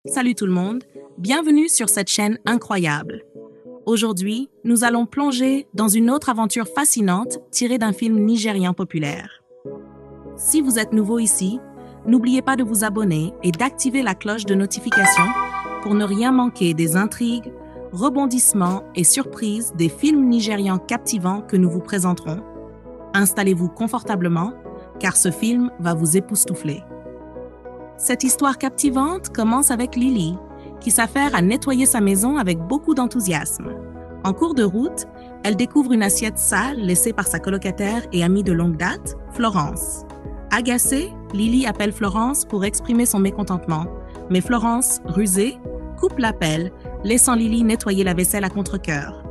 Salut tout le monde, bienvenue sur cette chaîne incroyable. Aujourd'hui, nous allons plonger dans une autre aventure fascinante tirée d'un film nigérien populaire. Si vous êtes nouveau ici, n'oubliez pas de vous abonner et d'activer la cloche de notification pour ne rien manquer des intrigues, rebondissements et surprises des films nigérians captivants que nous vous présenterons. Installez-vous confortablement, car ce film va vous époustoufler. Cette histoire captivante commence avec Lily, qui s'affaire à nettoyer sa maison avec beaucoup d'enthousiasme. En cours de route, elle découvre une assiette sale laissée par sa colocataire et amie de longue date, Florence. Agacée, Lily appelle Florence pour exprimer son mécontentement, mais Florence, rusée, coupe l'appel, laissant Lily nettoyer la vaisselle à contre-cœur.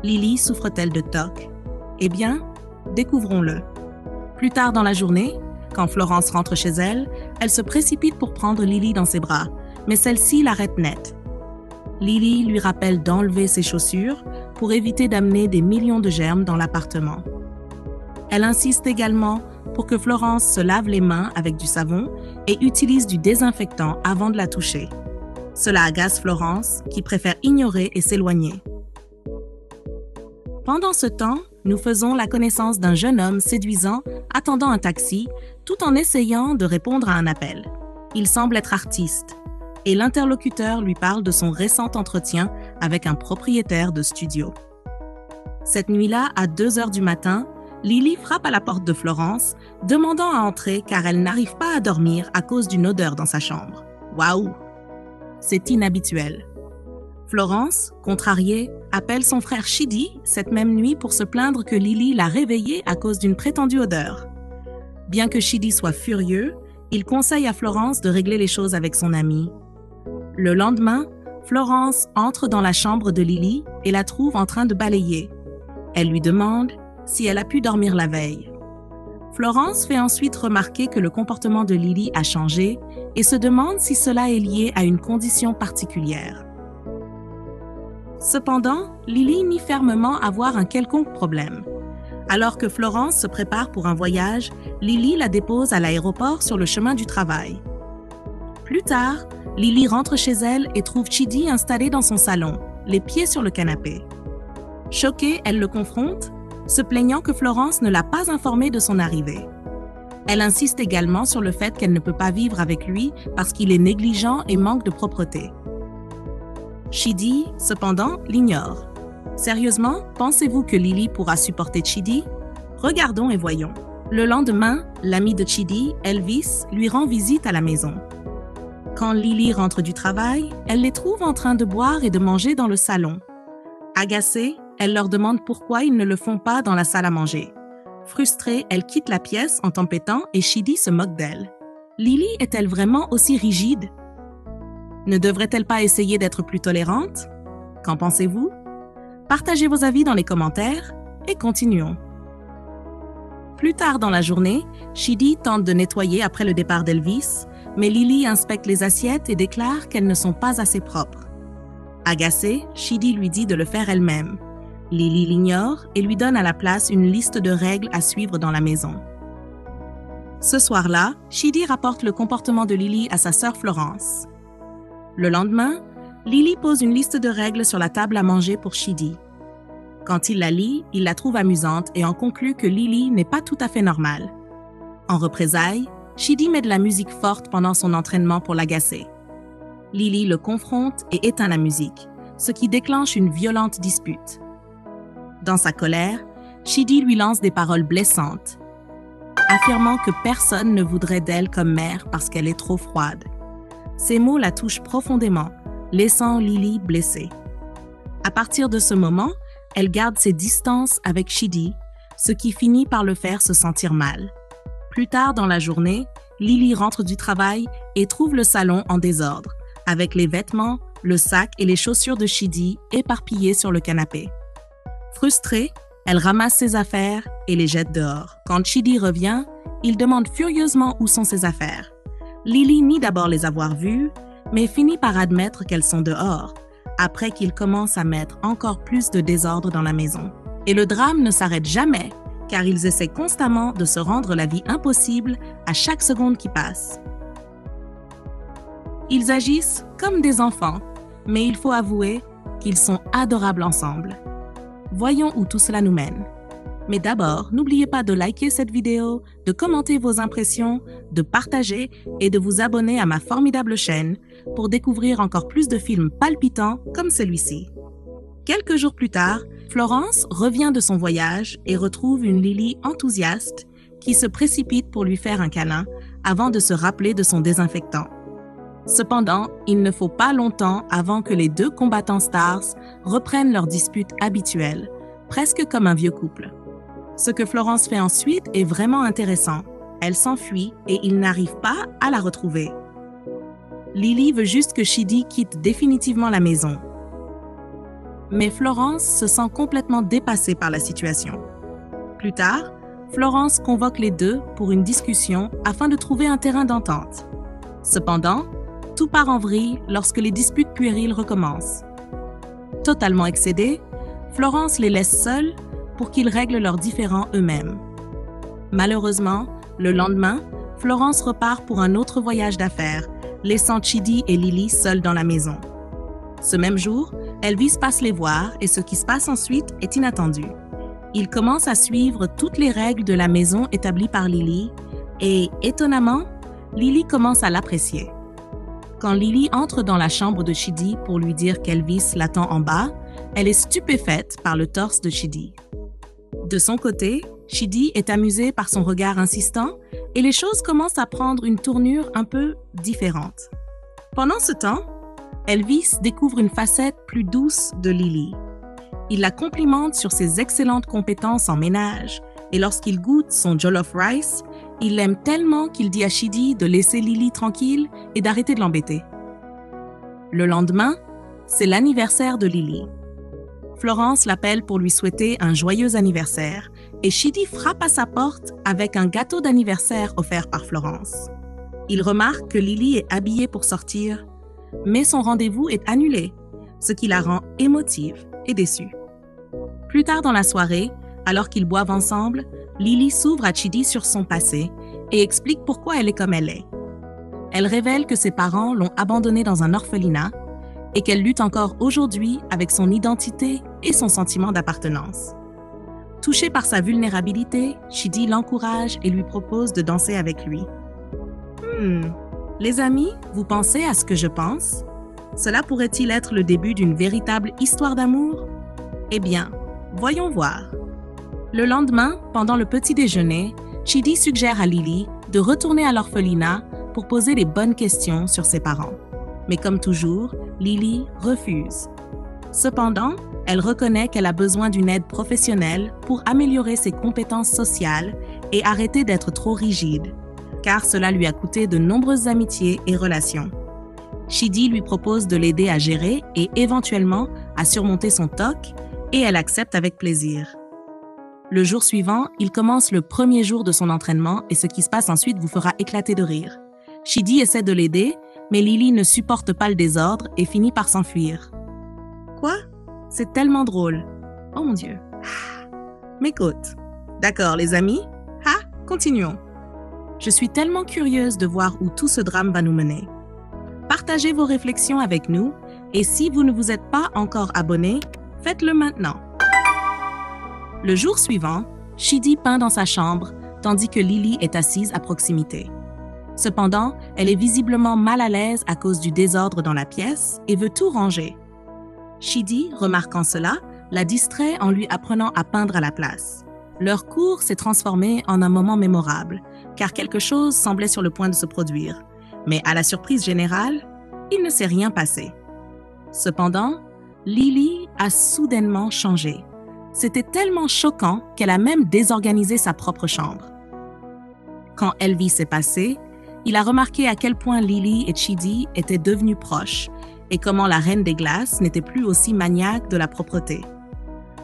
Lily souffre-t-elle de TOC? Eh bien, découvrons-le. Plus tard dans la journée, quand Florence rentre chez elle, elle se précipite pour prendre Lily dans ses bras, mais celle-ci l'arrête net. Lily lui rappelle d'enlever ses chaussures pour éviter d'amener des millions de germes dans l'appartement. Elle insiste également pour que Florence se lave les mains avec du savon et utilise du désinfectant avant de la toucher. Cela agace Florence, qui préfère ignorer et s'éloigner. Pendant ce temps, nous faisons la connaissance d'un jeune homme séduisant attendant un taxi tout en essayant de répondre à un appel. Il semble être artiste et l'interlocuteur lui parle de son récent entretien avec un propriétaire de studio. Cette nuit-là, à 2 heures du matin, Lily frappe à la porte de Florence, demandant à entrer car elle n'arrive pas à dormir à cause d'une odeur dans sa chambre. Waouh! C'est inhabituel. Florence, contrariée, appelle son frère Chidi cette même nuit pour se plaindre que Lily l'a réveillée à cause d'une prétendue odeur. Bien que Chidi soit furieux, il conseille à Florence de régler les choses avec son amie. Le lendemain, Florence entre dans la chambre de Lily et la trouve en train de balayer. Elle lui demande si elle a pu dormir la veille. Florence fait ensuite remarquer que le comportement de Lily a changé et se demande si cela est lié à une condition particulière. Cependant, Lily nie fermement avoir un quelconque problème. Alors que Florence se prépare pour un voyage, Lily la dépose à l'aéroport sur le chemin du travail. Plus tard, Lily rentre chez elle et trouve Chidi installé dans son salon, les pieds sur le canapé. Choquée, elle le confronte, se plaignant que Florence ne l'a pas informée de son arrivée. Elle insiste également sur le fait qu'elle ne peut pas vivre avec lui parce qu'il est négligent et manque de propreté. Chidi, cependant, l'ignore. Sérieusement, pensez-vous que Lily pourra supporter Chidi? Regardons et voyons. Le lendemain, l'ami de Chidi, Elvis, lui rend visite à la maison. Quand Lily rentre du travail, elle les trouve en train de boire et de manger dans le salon. Agacée, elle leur demande pourquoi ils ne le font pas dans la salle à manger. Frustrée, elle quitte la pièce en tempêtant et Chidi se moque d'elle. Lily est-elle vraiment aussi rigide? Ne devrait-elle pas essayer d'être plus tolérante? Qu'en pensez-vous? Partagez vos avis dans les commentaires et continuons. Plus tard dans la journée, Chidi tente de nettoyer après le départ d'Elvis, mais Lily inspecte les assiettes et déclare qu'elles ne sont pas assez propres. Agacée, Chidi lui dit de le faire elle-même. Lily l'ignore et lui donne à la place une liste de règles à suivre dans la maison. Ce soir-là, Chidi rapporte le comportement de Lily à sa sœur Florence. Le lendemain, Lily pose une liste de règles sur la table à manger pour Chidi. Quand il la lit, il la trouve amusante et en conclut que Lily n'est pas tout à fait normale. En représailles, Chidi met de la musique forte pendant son entraînement pour l'agacer. Lily le confronte et éteint la musique, ce qui déclenche une violente dispute. Dans sa colère, Chidi lui lance des paroles blessantes, affirmant que personne ne voudrait d'elle comme mère parce qu'elle est trop froide. Ces mots la touchent profondément, laissant Lily blessée. À partir de ce moment, elle garde ses distances avec Chidi, ce qui finit par le faire se sentir mal. Plus tard dans la journée, Lily rentre du travail et trouve le salon en désordre, avec les vêtements, le sac et les chaussures de Chidi éparpillés sur le canapé. Frustrée, elle ramasse ses affaires et les jette dehors. Quand Chidi revient, il demande furieusement où sont ses affaires. Lily nie d'abord les avoir vues, mais finit par admettre qu'elles sont dehors, après qu'il commence à mettre encore plus de désordre dans la maison. Et le drame ne s'arrête jamais, car ils essaient constamment de se rendre la vie impossible à chaque seconde qui passe. Ils agissent comme des enfants, mais il faut avouer qu'ils sont adorables ensemble. Voyons où tout cela nous mène. Mais d'abord, n'oubliez pas de liker cette vidéo, de commenter vos impressions, de partager et de vous abonner à ma formidable chaîne pour découvrir encore plus de films palpitants comme celui-ci. Quelques jours plus tard, Florence revient de son voyage et retrouve une Lily enthousiaste qui se précipite pour lui faire un câlin avant de se rappeler de son désinfectant. Cependant, il ne faut pas longtemps avant que les deux combattants Stars reprennent leur dispute habituelle, presque comme un vieux couple. Ce que Florence fait ensuite est vraiment intéressant. Elle s'enfuit et il n'arrive pas à la retrouver. Lily veut juste que Chidi quitte définitivement la maison. Mais Florence se sent complètement dépassée par la situation. Plus tard, Florence convoque les deux pour une discussion afin de trouver un terrain d'entente. Cependant, tout part en vrille lorsque les disputes puériles recommencent. Totalement excédée, Florence les laisse seuls pour qu'ils règlent leurs différends eux-mêmes. Malheureusement, le lendemain, Florence repart pour un autre voyage d'affaires, laissant Chidi et Lily seuls dans la maison. Ce même jour, Elvis passe les voir et ce qui se passe ensuite est inattendu. Il commence à suivre toutes les règles de la maison établies par Lily et, étonnamment, Lily commence à l'apprécier. Quand Lily entre dans la chambre de Chidi pour lui dire qu'Elvis l'attend en bas, elle est stupéfaite par le torse de Chidi. De son côté, Chidi est amusé par son regard insistant et les choses commencent à prendre une tournure un peu différente. Pendant ce temps, Elvis découvre une facette plus douce de Lily. Il la complimente sur ses excellentes compétences en ménage et lorsqu'il goûte son jollof rice, il l'aime tellement qu'il dit à Chidi de laisser Lily tranquille et d'arrêter de l'embêter. Le lendemain, c'est l'anniversaire de Lily. Florence l'appelle pour lui souhaiter un joyeux anniversaire et Chidi frappe à sa porte avec un gâteau d'anniversaire offert par Florence. Il remarque que Lily est habillée pour sortir, mais son rendez-vous est annulé, ce qui la rend émotive et déçue. Plus tard dans la soirée, alors qu'ils boivent ensemble, Lily s'ouvre à Chidi sur son passé et explique pourquoi elle est comme elle est. Elle révèle que ses parents l'ont abandonnée dans un orphelinat et qu'elle lutte encore aujourd'hui avec son identité et son sentiment d'appartenance. Touché par sa vulnérabilité, Chidi l'encourage et lui propose de danser avec lui. Les amis, vous pensez à ce que je pense? Cela pourrait-il être le début d'une véritable histoire d'amour? Eh bien, voyons voir. Le lendemain, pendant le petit déjeuner, Chidi suggère à Lily de retourner à l'orphelinat pour poser les bonnes questions sur ses parents. Mais comme toujours, Lily refuse. Cependant, elle reconnaît qu'elle a besoin d'une aide professionnelle pour améliorer ses compétences sociales et arrêter d'être trop rigide, car cela lui a coûté de nombreuses amitiés et relations. Chidi lui propose de l'aider à gérer et éventuellement à surmonter son TOC et elle accepte avec plaisir. Le jour suivant, il commence le premier jour de son entraînement et ce qui se passe ensuite vous fera éclater de rire. Chidi essaie de l'aider, mais Lily ne supporte pas le désordre et finit par s'enfuir. Quoi? C'est tellement drôle. Oh mon Dieu. M'écoute. D'accord, les amis? Continuons. Je suis tellement curieuse de voir où tout ce drame va nous mener. Partagez vos réflexions avec nous et si vous ne vous êtes pas encore abonné, faites-le maintenant. Le jour suivant, Chidi peint dans sa chambre tandis que Lily est assise à proximité. Cependant, elle est visiblement mal à l'aise à cause du désordre dans la pièce et veut tout ranger. Chidi, remarquant cela, la distrait en lui apprenant à peindre à la place. Leur cours s'est transformé en un moment mémorable, car quelque chose semblait sur le point de se produire. Mais à la surprise générale, il ne s'est rien passé. Cependant, Lily a soudainement changé. C'était tellement choquant qu'elle a même désorganisé sa propre chambre. Quand Elvis est passé, il a remarqué à quel point Lily et Chidi étaient devenus proches et comment la Reine des Glaces n'était plus aussi maniaque de la propreté.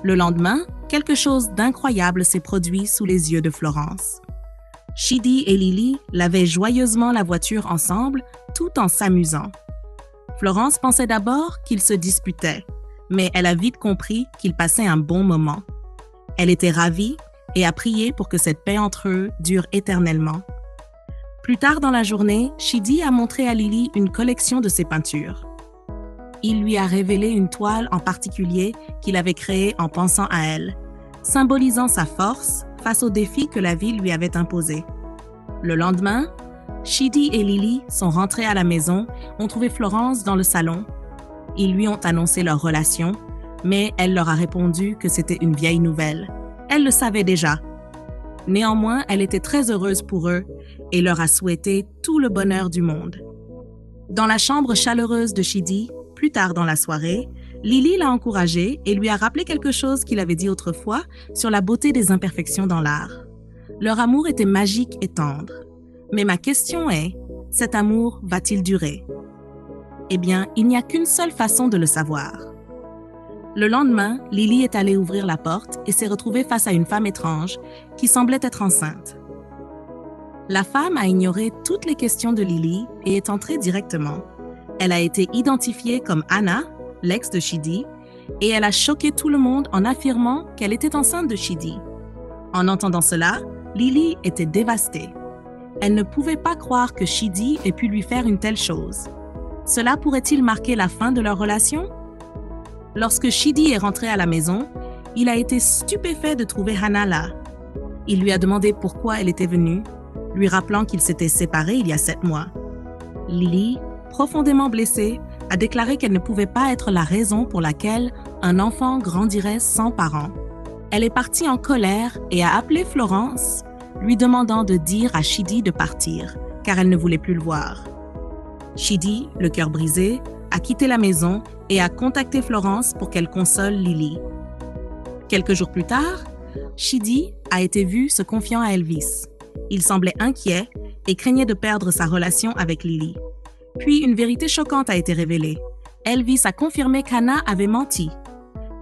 Le lendemain, quelque chose d'incroyable s'est produit sous les yeux de Florence. Chidi et Lily lavaient joyeusement la voiture ensemble tout en s'amusant. Florence pensait d'abord qu'ils se disputaient, mais elle a vite compris qu'ils passaient un bon moment. Elle était ravie et a prié pour que cette paix entre eux dure éternellement. Plus tard dans la journée, Chidi a montré à Lily une collection de ses peintures. Il lui a révélé une toile en particulier qu'il avait créée en pensant à elle, symbolisant sa force face aux défis que la vie lui avait imposés. Le lendemain, Chidi et Lily sont rentrés à la maison, ont trouvé Florence dans le salon. Ils lui ont annoncé leur relation, mais elle leur a répondu que c'était une vieille nouvelle. Elle le savait déjà. Néanmoins, elle était très heureuse pour eux et leur a souhaité tout le bonheur du monde. Dans la chambre chaleureuse de Chidi, plus tard dans la soirée, Lily l'a encouragé et lui a rappelé quelque chose qu'il avait dit autrefois sur la beauté des imperfections dans l'art. Leur amour était magique et tendre. Mais ma question est, cet amour va-t-il durer? Eh bien, il n'y a qu'une seule façon de le savoir. Le lendemain, Lily est allée ouvrir la porte et s'est retrouvée face à une femme étrange qui semblait être enceinte. La femme a ignoré toutes les questions de Lily et est entrée directement. Elle a été identifiée comme Anna, l'ex de Chidi, et elle a choqué tout le monde en affirmant qu'elle était enceinte de Chidi. En entendant cela, Lily était dévastée. Elle ne pouvait pas croire que Chidi ait pu lui faire une telle chose. Cela pourrait-il marquer la fin de leur relation? Lorsque Chidi est rentré à la maison, il a été stupéfait de trouver Hannah là. Il lui a demandé pourquoi elle était venue, lui rappelant qu'ils s'étaient séparés il y a 7 mois. Lily, profondément blessée, a déclaré qu'elle ne pouvait pas être la raison pour laquelle un enfant grandirait sans parents. Elle est partie en colère et a appelé Florence, lui demandant de dire à Chidi de partir, car elle ne voulait plus le voir. Chidi, le cœur brisé, a quitté la maison et a contacté Florence pour qu'elle console Lily. Quelques jours plus tard, Chidi a été vu se confiant à Elvis. Il semblait inquiet et craignait de perdre sa relation avec Lily. Puis une vérité choquante a été révélée. Elvis a confirmé qu'Anna avait menti.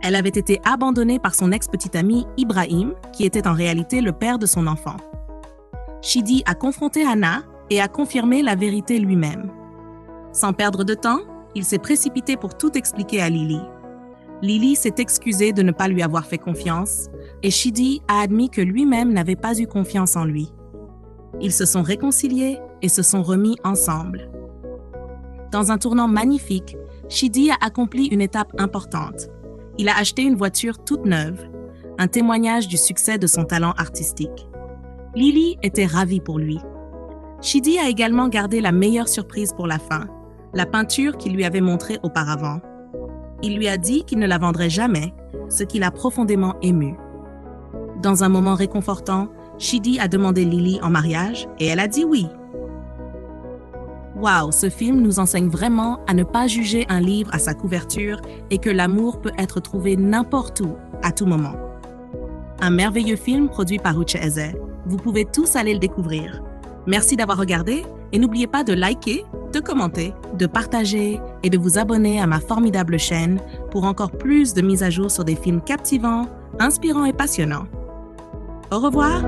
Elle avait été abandonnée par son ex-petit ami Ibrahim, qui était en réalité le père de son enfant. Chidi a confronté Anna et a confirmé la vérité lui-même. Sans perdre de temps, il s'est précipité pour tout expliquer à Lily. Lily s'est excusée de ne pas lui avoir fait confiance et Chidi a admis que lui-même n'avait pas eu confiance en lui. Ils se sont réconciliés et se sont remis ensemble. Dans un tournant magnifique, Chidi a accompli une étape importante. Il a acheté une voiture toute neuve, un témoignage du succès de son talent artistique. Lily était ravie pour lui. Chidi a également gardé la meilleure surprise pour la fin, la peinture qu'il lui avait montrée auparavant. Il lui a dit qu'il ne la vendrait jamais, ce qui l'a profondément ému. Dans un moment réconfortant, Chidi a demandé Lily en mariage et elle a dit oui. Waouh, ce film nous enseigne vraiment à ne pas juger un livre à sa couverture et que l'amour peut être trouvé n'importe où, à tout moment. Un merveilleux film produit par Uche Eze. Vous pouvez tous aller le découvrir. Merci d'avoir regardé et n'oubliez pas de liker, de commenter, de partager et de vous abonner à ma formidable chaîne pour encore plus de mises à jour sur des films captivants, inspirants et passionnants. Au revoir!